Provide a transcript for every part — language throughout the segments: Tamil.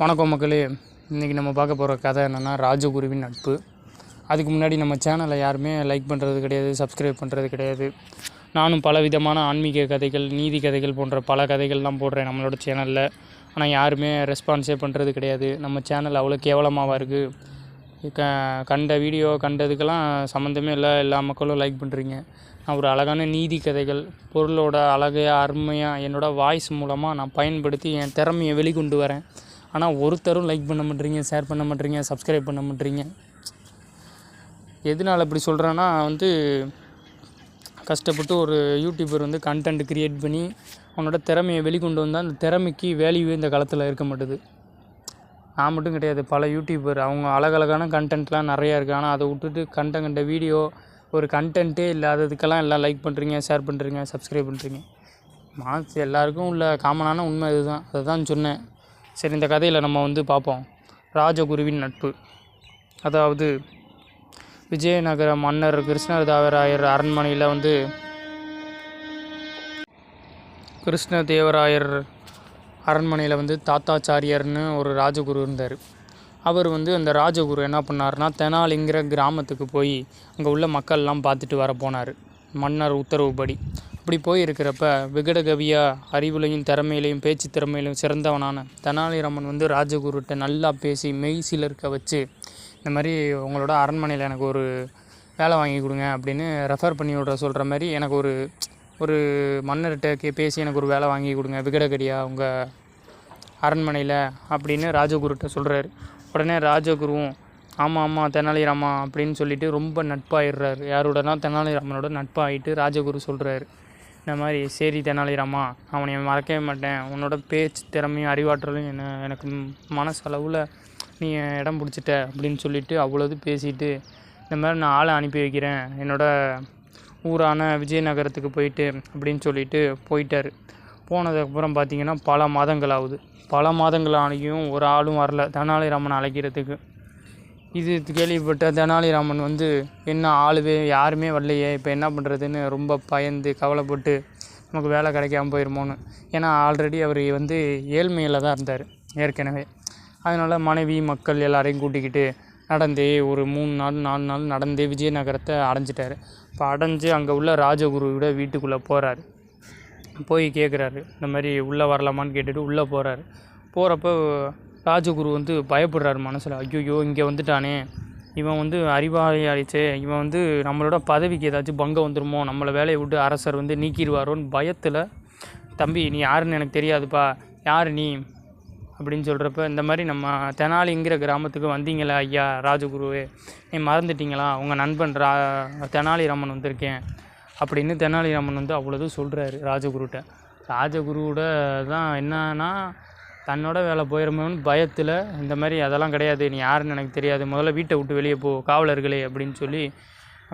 வணக்கம் மக்களே. இன்றைக்கி நம்ம பார்க்க போகிற கதை என்னென்னா ராஜகுருவின் நட்பு. அதுக்கு முன்னாடி நம்ம சேனலை யாருமே லைக் பண்ணுறது கிடையாது, சப்ஸ்கிரைப் பண்ணுறது கிடையாது. நானும் பல விதமான ஆன்மீக கதைகள், நீதி கதைகள் போன்ற பல கதைகள்லாம் போடுறேன் நம்மளோட சேனலில். ஆனால் யாருமே ரெஸ்பான்ஸே பண்ணுறது கிடையாது. நம்ம சேனல் அவ்வளோ கேவலமாக இருக்குது. கண்ட வீடியோ கண்டதுக்கெல்லாம் சம்மந்தமே இல்லை, எல்லா மக்களும் லைக் பண்ணுறீங்க. நான் ஒரு அழகான நீதி கதைகள் பொருளோட அழகையாக அருமையாக என்னோடய வாய்ஸ் மூலமாக நான் பயன்படுத்தி என் திறமையை வெளிக்கொண்டு வரேன். ஆனால் ஒருத்தரும் லைக் பண்ண மாட்டேறீங்க, ஷேர் பண்ண மாட்டேறீங்க, சப்ஸ்கிரைப் பண்ண மாட்டேறீங்க. எதனால் அப்படி சொல்கிறேன்னா கஷ்டப்பட்டு ஒரு யூடியூபர் கண்டென்ட் க்ரியேட் பண்ணி அவனோட திறமையை வெளிக்கொண்டு வந்தால் அந்த திறமைக்கு வேல்யூவே இந்த காலத்தில் இருக்க மாட்டுது. நான் மட்டும் கிடையாது, பல யூடியூபர் அவங்க அழகழகான கண்டென்ட்லாம் நிறையா இருக்குது. ஆனால் அதை விட்டுட்டு கண்ட வீடியோ ஒரு கண்டென்ட்டே இல்லாததுக்கெல்லாம் எல்லாம் லைக் பண்ணுறீங்க, ஷேர் பண்ணுறீங்க, சப்ஸ்கிரைப் பண்ணுறீங்க. எல்லாருக்கும் உள்ள காமனான உண்மை இதுதான். அதை தான் சொன்னேன். சரி, இந்த கதையில் நம்ம பார்ப்போம். ராஜகுருவின் நட்பு. அதாவது விஜயநகர மன்னர் கிருஷ்ணதேவராயர் அரண்மனையில் கிருஷ்ணதேவராயர் அரண்மனையில் தாத்தாச்சாரியர்னு ஒரு ராஜகுரு இருந்தார். அவர் அந்த ராஜகுரு என்ன பண்ணார்னா, தெனாலிங்கிற கிராமத்துக்கு போய் அங்கே உள்ள மக்கள்லாம் பார்த்துட்டு வர போனார், மன்னர் உத்தரவுப்படி. அப்படி போயிருக்கிறப்ப விகடகவியாக அறிவுலையும் திறமையிலையும் பேச்சு திறமையிலையும் சிறந்தவனான தெனாலிராமன் ராஜகுருட்ட நல்லா பேசி மெய் சிலிர்க்க வச்சு, இந்த மாதிரி உங்களோட அரண்மனையில் எனக்கு ஒரு வேலை வாங்கி கொடுங்க அப்படின்னு ரெஃபர் பண்ணி விட்ற சொல்கிற மாதிரி எனக்கு ஒரு மன்னர்கிட்ட பேசி எனக்கு ஒரு வேலை வாங்கி கொடுங்க விகடகடியாக உங்கள் அரண்மனையில் அப்படின்னு ராஜகுருட்ட சொல்கிறாரு. உடனே ராஜகுருவும் ஆமாம் தெனாலிராமா அப்படின்னு சொல்லிட்டு ரொம்ப நட்பாகிடுறாரு. யாரோடனா தெனாலிராமனோட நட்பாகிட்டு ராஜகுரு சொல்கிறாரு, இந்த மாதிரி சரி தெனாலிராமா, அவனை மறக்கவே மாட்டேன். உன்னோட பேச்சு திறமையும் அறிவாற்றலும் எனக்கு மனசளவில் நீ இடம் பிடிச்சிட்ட அப்படின்னு சொல்லிவிட்டு அவ்வளோது பேசிட்டு, இந்த மாதிரி நான் ஆளை அனுப்பி வைக்கிறேன் என்னோடய ஊரான விஜயநகரத்துக்கு போயிட்டு அப்படின்னு சொல்லிட்டு போயிட்டார். போனதுக்கப்புறம் பார்த்திங்கன்னா பல மாதங்கள் ஆகியும் ஒரு ஆளும் வரல தெனாலிராமனை அழைக்கிறதுக்கு. இது கேள்விப்பட்ட தெனாலிராமன் என்ன ஆளுவே யாருமே வரலையே, இப்போ என்ன பண்ணுறதுன்னு ரொம்ப பயந்து கவலைப்பட்டு நமக்கு வேலை கிடைக்காம போயிருமோன்னு. ஏன்னா ஆல்ரெடி அவர் ஏழ்மையில் தான் இருந்தார் ஏற்கனவே. அதனால் மனைவி மக்கள் எல்லாரையும் கூட்டிக்கிட்டு நடந்தே ஒரு 4 நாள் நடந்தே விஜயநகரத்தை அடைஞ்சிட்டார். இப்போ அடைஞ்சு அங்கே உள்ள ராஜகுருவோட வீட்டுக்குள்ளே போகிறாரு. போய் கேட்குறாரு, இந்த மாதிரி உள்ளே வரலாமான்னு கேட்டுட்டு உள்ளே போகிறாரு. போகிறப்போ ராஜகுரு பயப்படுறாரு மனசில். ஐயோ இங்கே வந்துட்டானே, இவன் அறிவாளி ஆயிடுச்சே, இவன் நம்மளோட பதவிக்கு ஏதாச்சும் பங்கம் வந்துடுமோ, நம்மளை வேலையை விட்டு அரசர் நீக்கிடுவாரோன்னு பயத்தில், தம்பி நீ யாருன்னு எனக்கு தெரியாதுப்பா, யார் நீ அப்படின்னு சொல்கிறப்ப, இந்த மாதிரி நம்ம தெனாலிங்கிற கிராமத்துக்கு வந்தீங்களா ஐயா ராஜகுருவே, நீ மறந்துட்டீங்களா, உங்கள் நண்பன் தெனாலிராமன் வந்திருக்கேன் அப்படின்னு தெனாலிராமன் அவ்வளோது சொல்கிறாரு ராஜகுருட்ட. ராஜகுருவோட தான் என்னன்னா தன்னோட வேலை போயிடுமோன்னு பயத்தில், இந்த மாதிரி அதெல்லாம் கிடையாது, நீ யாருன்னு எனக்கு தெரியாது, முதல்ல வீட்டை விட்டு வெளியே போ காவலர்களே அப்படின்னு சொல்லி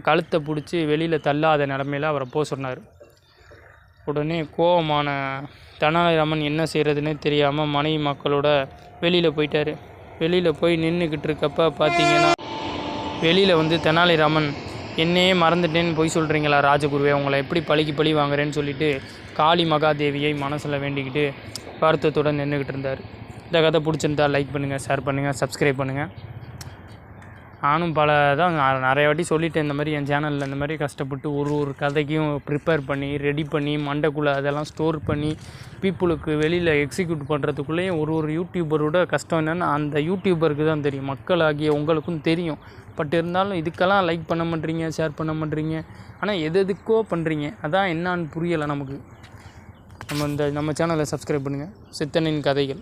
கழுத்தை பிடிச்சி வெளியில் தள்ளாத நிலமையில் அவரை போக சொன்னார். உடனே கோபமான தெனாலிராமன் என்ன செய்கிறதுனே தெரியாமல் மனைவி மக்களோட வெளியில் போயிட்டார். வெளியில் போய் நின்றுக்கிட்டு இருக்கப்போ பார்த்தீங்கன்னா, வெளியில் தெனாலிராமன் என்னையே மறந்துட்டேன்னு போய் சொல்கிறீங்களா ராஜகுருவே, உங்களை எப்படி பழி வாங்குறேன்னு சொல்லிட்டு காளி மகாதேவியை மனசில் வேண்டிக்கிட்டு வருத்தத்துடன் நின்றுக்கிட்டு இருந்தார். இந்த கதை பிடிச்சிருந்தா லைக் பண்ணுங்கள், ஷேர் பண்ணுங்கள், சப்ஸ்கிரைப் பண்ணுங்கள். நானும் நிறைய வாட்டி சொல்லிட்டேன், இந்த மாதிரி என் சேனலில் இந்த மாதிரி கஷ்டப்பட்டு ஒரு கதைக்கும் ப்ரிப்பேர் பண்ணி ரெடி பண்ணி மண்டைக்குள்ளே அதெல்லாம் ஸ்டோர் பண்ணி பீப்புளுக்கு வெளியில் எக்ஸிக்யூட் பண்ணுறதுக்குள்ளேயும் ஒரு யூடியூபரோட கஷ்டம் என்னென்னு அந்த யூடியூபருக்கு தான் தெரியும், மக்களாகிய உங்களுக்கும் தெரியும். பட் இருந்தாலும் இதுக்கெல்லாம் லைக் பண்ண மாட்டேறீங்க, ஷேர் பண்ண மாட்டேறீங்க. ஆனால் எதுக்கோ பண்ணுறீங்க, அதான் என்னான்னு புரியலை நமக்கு. நம்ம சேனலை சப்ஸ்கிரைப் பண்ணுங்கள். சித்தனின் கதைகள்.